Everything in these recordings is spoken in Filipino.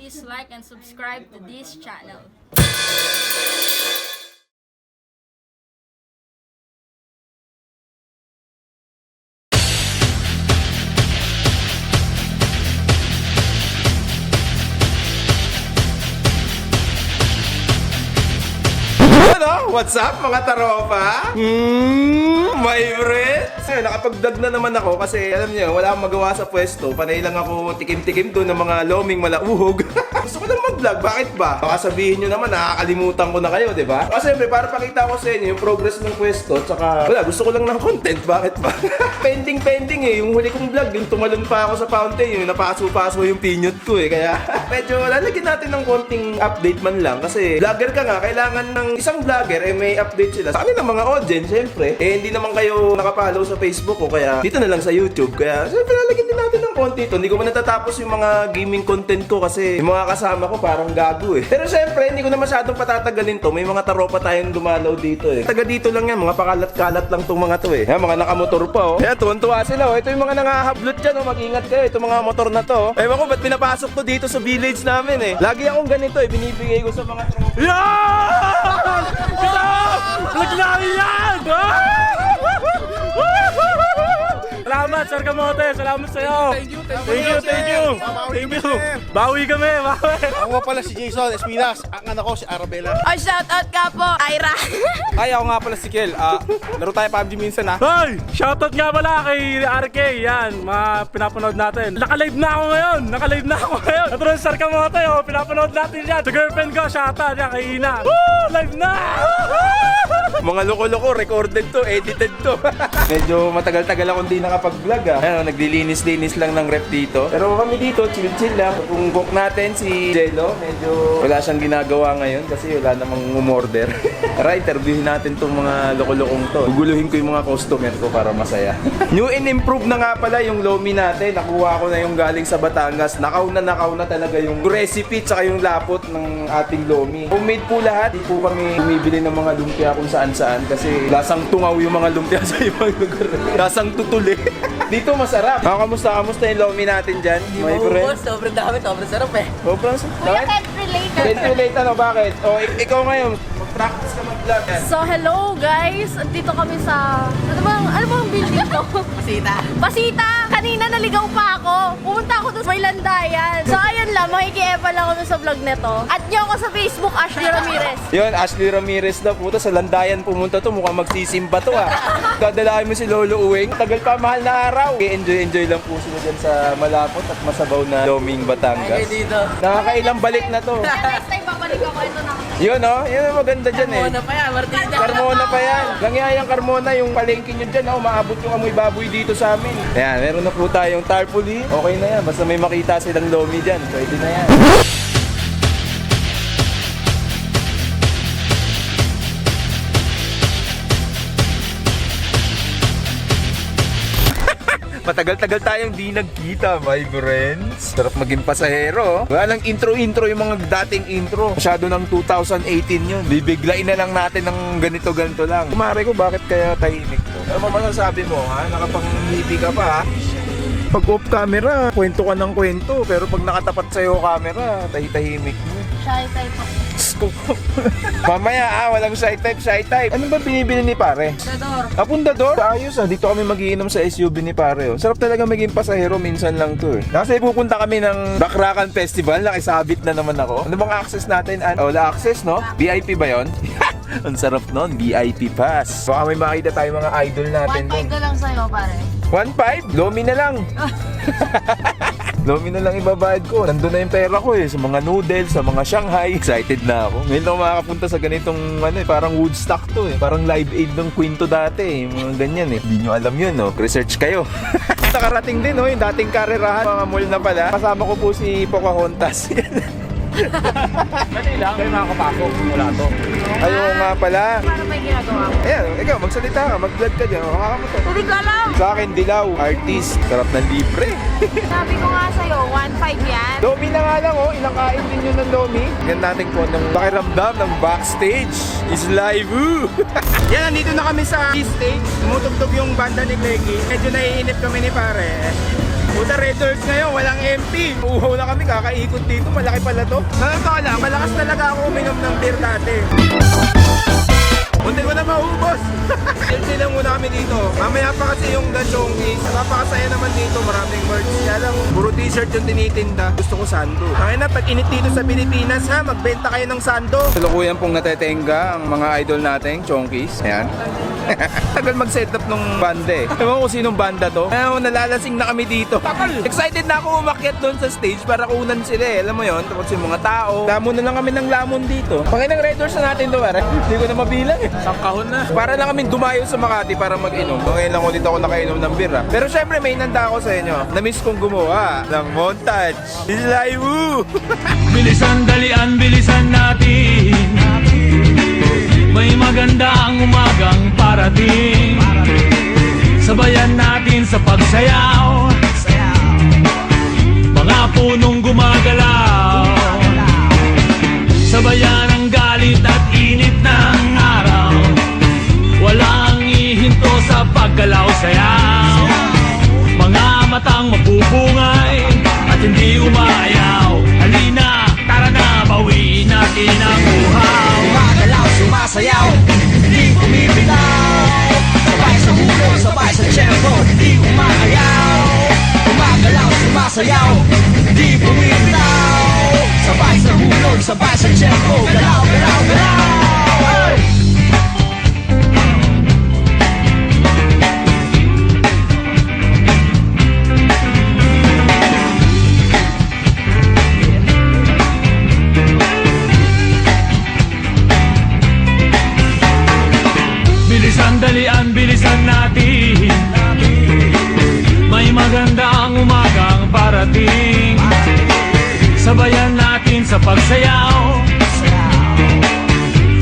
please like and subscribe to this channel. Ano? What's up mga taropa? My friends! Nakapag-vlog na naman ako kasi alam niyo, wala akong magawa sa pwesto. Panay lang ako tikim-tikim doon ng mga loming malauhog. Gusto ko lang mag-vlog, bakit ba? Baka sabihin nyo naman, nakakalimutan ko na kayo, di ba? Kasi siyempre, para pakita ko sa inyo yung progress ng pwesto. Tsaka, wala, gusto ko lang ng content, bakit ba? Pending eh, yung huli kong vlog, yung tumalon pa ako sa fountain, yung napaso-paso yung pinyot ko eh. Kaya, medyo lalagyan natin ng konting update man lang. Kasi, vlogger ka nga, kailangan ng isang vlogger, eh may update sila. Sa kanilang mga audience, siyempre, eh hindi naman kayo nakapollow sa Facebook ko, kaya dito na lang sa YouTube. Kaya, siyempre, lalagyan din natin ng konti ito. Hindi ko man natatapos yung mga gaming content ko kasi yung mga kasama ko parang gago eh. Pero siyempre, hindi ko na masyadong patatagalin to. May mga taropa tayong dumalaw dito eh. Taga dito lang yan, mga pakalat-kalat lang tong mga to eh. Yan, mga nakamotor pa oh. Kaya tuwan-tuwa sila oh. Ito yung mga nangahablot dyan oh. Mag-ingat kayo, itong mga motor na to oh. Ewan ko ba't pinapasok to dito sa village namin eh. Lagi akong ganito eh, binibigay ko sa mga tropa. Yan! Naglari yan! Salamat, Sir Kamote! Salamat sa'yo! Thank you! Bawi kami! Ako nga pala si Jason Espinas, ang anak ko si Arabella. Oh, shout out ka po, Ira. Ay, ako nga pala si Kel. Laro tayo PUBG minsan ha. Hoy! Shoutout nga pala kay RK! Yan, mga pinapanood natin. Naka-live na ako ngayon! Ito rin Sir Kamote, oh, pinapanood natin yan. Sa girlfriend ko, shoutout yan kay Ina. Woo! Live na! Mga loko-loko, recorded to, edited to. Medyo matagal-tagal akong di nakapag-vlog ah. Ayun, naglilinis-linis lang ng rep dito. Pero kami dito, chill-chill lang. Kung cook natin si Jello, medyo wala siyang ginagawa ngayon kasi wala namang umorder. Tara, interviewin natin tong mga loko-lokong to. Guguluhin ko yung mga customer ko para masaya. New and improved na nga pala yung lomi natin. Nakuha ko na yung galing sa Batangas. Nakaw na talaga yung recipe tsaka yung lapot ng ating lomi. Homemade po lahat. Di po kami bumibili ng mga lumpia kung saan-saan kasi lasang tungaw yung mga lumpia sa ibang lugar. Lasang tutuli. Dito masarap. Kamusta yung lomi natin dyan? My friend. Sobrang dami, sobrang sarap eh. Sobrang sarap. Kuya, can't relate. Can't relate ano, bakit? O, ikaw ngayon, mag-practice ka mag-vlog. So, hello guys! Andito kami sa... Ano bang building to? Pasita! Kanina naligaw pa ako. Pumunta ako doon sa may landayan. So, ayun lang, makikiepa lang kami sa vlog neto. At nyo ako sa Facebook, Ashley Ramirez. Yun, Ashley Ramirez na puta. Sa landayan pumunta to. Mukhang magsisimba to ah. Dadalahin mo si Lolo Uwing. Tagal pa, mahal na araw. Enjoy lang po sila dyan sa malapot at masabaw na Loming, Batangas. Dito. Nakakailang balik na to. Next time, babalik ako. Ito na. Yun oh, yun ang maganda dyan eh. Ano pa yan, Martina? Carmona pa yan. Langyayang Carmona, yung palengke nyo dyan, oh, maabot yung amoy baboy dito sa amin. Ayan, meron na po tayong tarpaulin. Okay na yan, basta may makita silang lomi dyan. Pwede na yan. Matagal-tagal tayong di nagkita, my friends. Sarap maging pasahero. Wala lang intro-intro yung mga dating intro. Masyado ng 2018 yun. Bibiglain na lang natin ng ganito-ganito lang. Kumare ko, bakit kaya tahimik to? Ano ba masasabi mo, ha? Nakapang-hibi ka pa, ha? Pag off camera, kwento ka ng kwento. Pero pag nakatapat sa'yo camera, tahimik mo. Shy type ako. Mamaya walang shy type. Ano ba binibili ni pare? Dador. Pundador? Ayos ah, dito kami magiinom sa SUV ni pare oh. Sarap talaga maging pasahero, minsan lang to eh. Kasi pupunta kami ng Bakrakan Festival, nakisabit na naman ako. Ano bang access natin? Wala access no? VIP ba yon? Ang sarap nun, VIP pass. Baka may makita tayo mga idol natin 1.5 na lang sa'yo, pare. 1.5? Lomi na lang. Lomi na lang ibabayad ko. Nandun na yung pera ko eh. Sa mga noodles, sa mga Shanghai. Excited na ako. Ngayon ako makakapunta sa ganitong parang Woodstock to eh. Parang Live Aid ng Quinto dati eh. Mga ganyan eh. Hindi nyo alam yun no. Research kayo. Nakarating din no. Yung dating karerahan. Mga mall na pala. Kasama ko po si Pocahontas. Dali lang, kayo nakakapasok. Wala to. Ayaw nga pala. Para may ginagawa ko. Ayan, ikaw magsalita ka. Mag-vlog ka dyan. Makakamuto. Hindi ko alam. Sa akin, dilaw. Artist. Sarap ng libre. Sabi ko nga sa'yo, 1.5 yan. Lomi na nga lang oh, ilang kain din yun ng Lomi. Yan natin po ng pakiramdam ng backstage is live. Yan, nandito na kami sa stage. Tumutugtog yung banda ni Cleggy. Medyo naiinip kami ni pare. Sa Red Doors ngayon, walang empty. Uhaw na kami, kakaikot dito. Malaki pala to. Nakita lang, malakas talaga ako uminom ng beer dati. Munti ko na maubos. Chill lang muna kami dito. Mamaya pa kasi yung The Chonkies. Napakasaya naman dito. Maraming merch. Kaya lang, puro t-shirt yung tinitinda. Gusto ko sando. Kaya na, pag init dito sa Pilipinas ha, magbenta kayo ng sando. Tulukuyan pong natetenga ang mga idol nating Chonkies. Ayan. Tagal mag-set up nung banda eh. Ewan ko sinong banda to. Kaya nalalasing na kami dito. Excited na ako umakyat doon sa stage para kunan sila eh. Alam mo yon, tapos yung mga tao. Lamon na lang kami ng lamon dito. Panginang Red Doors na natin to, pare. Hindi ko na mabilang eh. Sangkahon na. Para lang kami dumayo sa Makati para mag-inom. Ngayon lang ulit ako nakainom ng beer ha. Pero syempre may nanda ako sa inyo. Na-miss kong gumawa ng montage. This is Laiwu! Bilisan, dalian, bilisan natin. May maganda ang umagang parating. Sabayan natin sa pagsayaw. Mga punong gumagalaw. Sabayan ang galit at init ng araw. Walang ihinto sa paggalaw sayaw. Mga matang mapupungay at hindi umayaw. Halina, tara na, bawiin natin ang uhaw. Gumagalaw, sumasayaw, hindi bumibitaw. Sabay sa hulog, sabay sa tempo, hindi umaayaw. Gumagalaw, sumasayaw, hindi bumibitaw. Sabay sa hulog, sabay sa tempo, galaw, galaw, galaw. Bilisan, dalian, bilisan natin. May maganda ang umagang parating. Sabayan natin sa pagsayaw.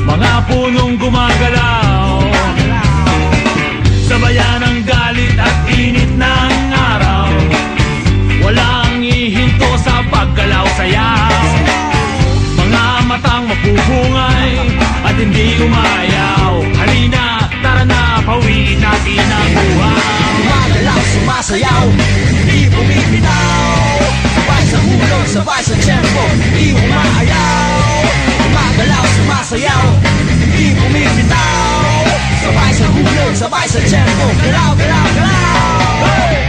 Mga punong gumagalaw. Sabayan ang galit at init ng araw. Walang ihinto sa paggalaw sayaw. Mga matang mapupungay at hindi umayaw. Halina, tara na, pawiin natin ang buhaw. Gumagalaw, sumasayaw, hindi bumibitaw. Sabay sa hulog, sabay sa tempo, hindi umaayaw. Gumagalaw, sumasayaw, hindi bumibitaw. Sabay sa hulog, sabay sa tempo, galaw, galaw, galaw. Hey!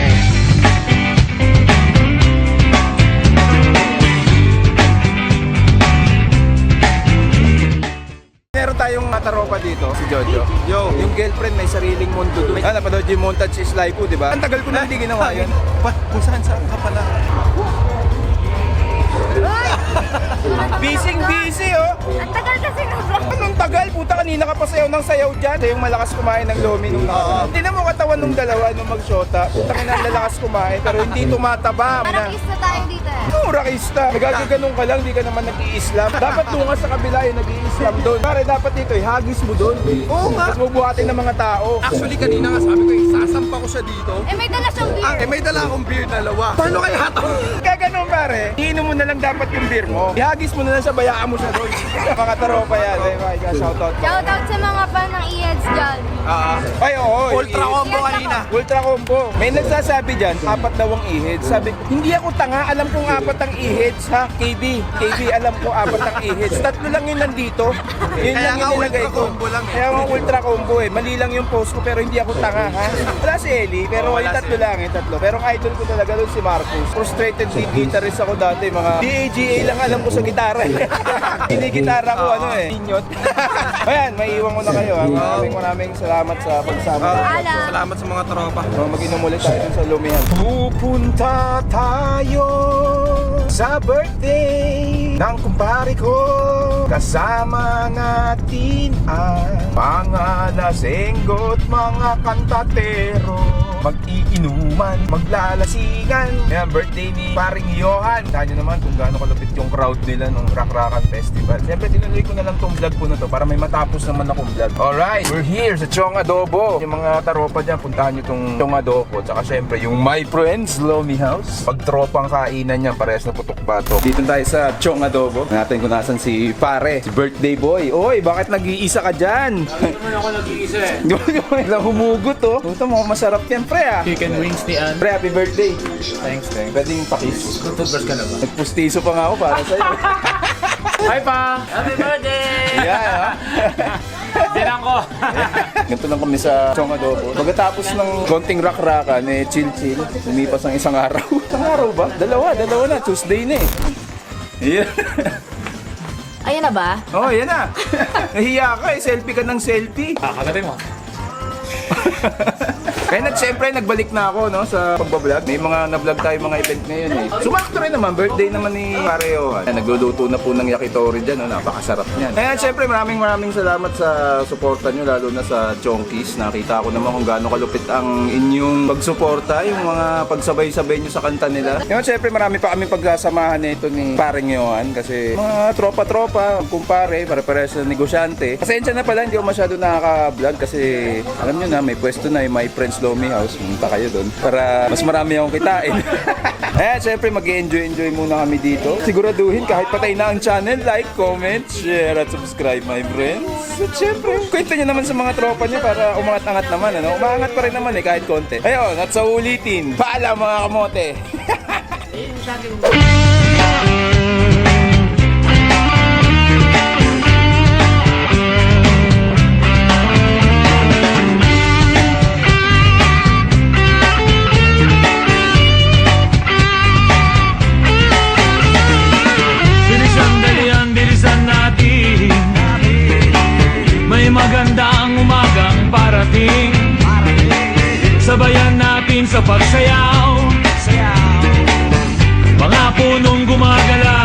Meron tayong mataropa dito, si Jojo. Yo, yung girlfriend may sariling mundo doon. Napanood yung montage is live ko, di ba? Ang tagal ko na hindi ginawa yun. Kung saan ka pala? Busy oh! Ang tagal kasi nga vlog. Anong tagal? Puta, kanina ka pa sayaw ng sayaw dyan. Yung malakas kumain ng lomi nung nakaraan. Hindi na mo katawan nung dalawa nung magshota. Puta, kinang lalakas kumain pero hindi tumataba. Parang kiss na tayo dito eh. Ano, rakista? Nagagaganong ka lang, di ka naman nag-i-islam. Dapat doon ka sa kabila yung nag-i-islam doon. Pare, dapat dito hagis mo doon. Oo nga. Tapos mabuhatin ng mga tao. Actually, kanina nga sabi ko, sasampa ko siya dito. Eh may dala siyang beer. May dala akong beer dalawa. Paano kaya ito? Kaya ganun pare, iinom mo na lang dapat yung beer mo. Ihagis mo na lang sa bayaan mo siya doon. Mga taropa yan. Shoutout. Shoutout sa mga fan ng EHEADS dyan. Ay, oo. Ultra combo kanina. Ultra combo. May nagsasabi dyan, 4 daw ang iheds. Sabi ko, hindi ako tanga, alam kong 4 ang iheds ha. KB, alam ko 4 ang iheds. 3 lang yun nandito. Yun Kaya lang nga yung nilagay ultra ko. combo lang eh. Kaya nga ultra combo eh. Mali lang yung post ko pero hindi ako tanga ha. Wala si Ellie, pero yung 3 lang yung 3. Pero ang idol ko talaga doon si Marcus. Frustrated lead guitarist ako dati. Mga DAGA lang alam ko sa gitara. Hindi gitara ko ano eh. Pinyot. Ayan, maiiwan ko na kayo ha. Maraming salamat sa pagsama. Salamat sa mga tropa. Mag-inom ulit tayo dun sa Lumihan. Pupunta tayo sa birthday ng kumpare ko. Kasama natin ang mga lasenggo't mga kantatero. Mag-iinuman, maglalasigan. Ayan, birthday ni paring Johan. Tahan nyo naman kung gaano kalupit yung crowd nila nung Rakrakan Festival. Siyempre, tinuloy ko na lang tong vlog po na to para may matapos naman akong vlog. Alright, we're here sa Chong Adobo. Yung mga taropa dyan, puntahan nyo tong Chong Adobo. Tsaka siyempre, yung My Friends Lomi House. Pag tropang kainan yan, parehas na putok bato. Dito tayo sa Chong Adobo. Natin kung nasan si pare, si birthday boy. Oy, bakit nag-iisa ka dyan? Hindi naman ako nag-iisa eh. Lang humugot oh. Ito mo, masarap yan pre ah. Chicken wings ni Ann. Pre, happy birthday. Thanks. Pwedeng pakis. Tutubers ka na ba? Nagpustiso pa nga ako para sa'yo. Hi pa! Happy birthday! Yan ha. Dinan ko! Ganito lang kami sa Chong Adobo. Pagkatapos ng konting rak-rakan, chill-chill. Lumipas ng isang araw. Isang araw ba? Dalawa na. Tuesday na eh. Yeah. Ayan na ba? Oh, yan na. Nahiya ka eh. Selfie ka ng selfie. Kagatin mo. Kaya siyempre nagbalik na ako no sa pagbablog. May mga na-vlog tayo mga event ngayon eh. Sumakto rin naman, birthday naman ni Pareho. Nagluluto na po ng yakitori dyan, no? Napakasarap niyan. Kaya siyempre maraming salamat sa suporta nyo, lalo na sa Chonkies. Nakita ko naman kung gaano kalupit ang inyong pagsuporta, yung mga pagsabay-sabay nyo sa kanta nila. Kaya siyempre marami pa kami pagsasamahan nito ni Paring Yohan kasi mga tropa-tropa, kumpare, pare-pares na negosyante. Pasensya na pala, hindi ako masyado nakaka-vlog kasi alam nyo na, may pwesto na yung My Friends Lomi House. Punta kayo doon para mas marami akong kitain. Eh, syempre mag-enjoy muna kami dito. Siguraduhin kahit patay na ang channel, like, comment, share at subscribe my friends. At syempre, kwento nyo naman sa mga tropa nyo para umangat-angat naman. Ano? Umangat pa rin naman eh kahit konti. Ayun, at sa ulitin, paalam mga kamote. Bilisan natin. May magandang umagang parating. Sabayan natin sa pagsayaw. Mga punong gumagalaw.